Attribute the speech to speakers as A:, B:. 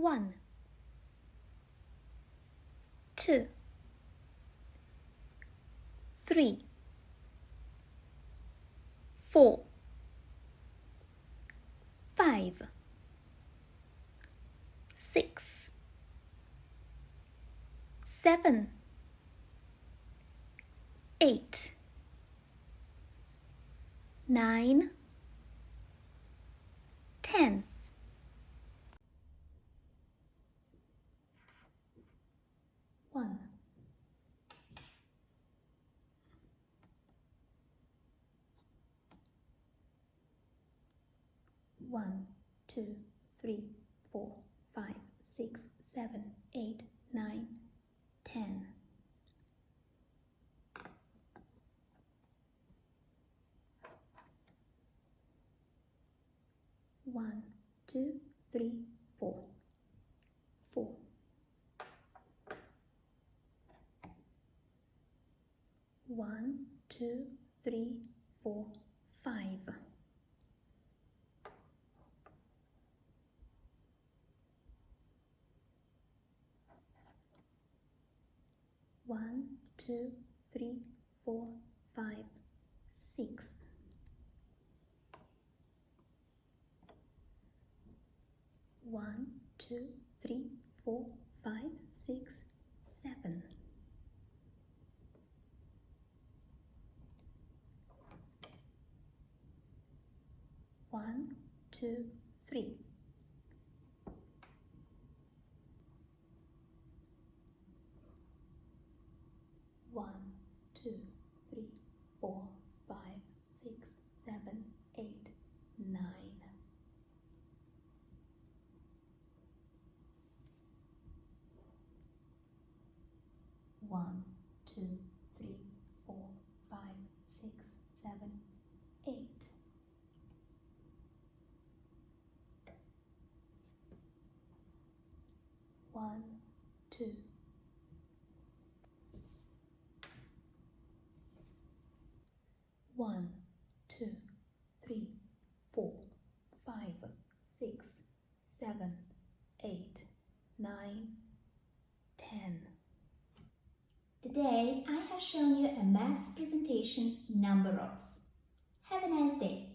A: 1, 2, 3, 4, 5, 6, 7, 8, 9, 10. 1, 1, 2, 3, 4, 5, 6, 7, 8, 9, 10. 1, 2, 3, 4, 4. 1, 2, 3, 4, 5. 1, 2, 3, 4, 5, 6. 1, 2, 3, 4, 5, 6, 7. 1, 2, 3. 1, 2, 3, 4, 5, 6, 7, 8, 9. 1, 2, 3, 4, 5, 6, 7, 8. 1, 2. 1, 2, 3, 4, 5, 6, 7, 8, 9, 10. Today I have shown you a maths presentation number rods. Have a nice day.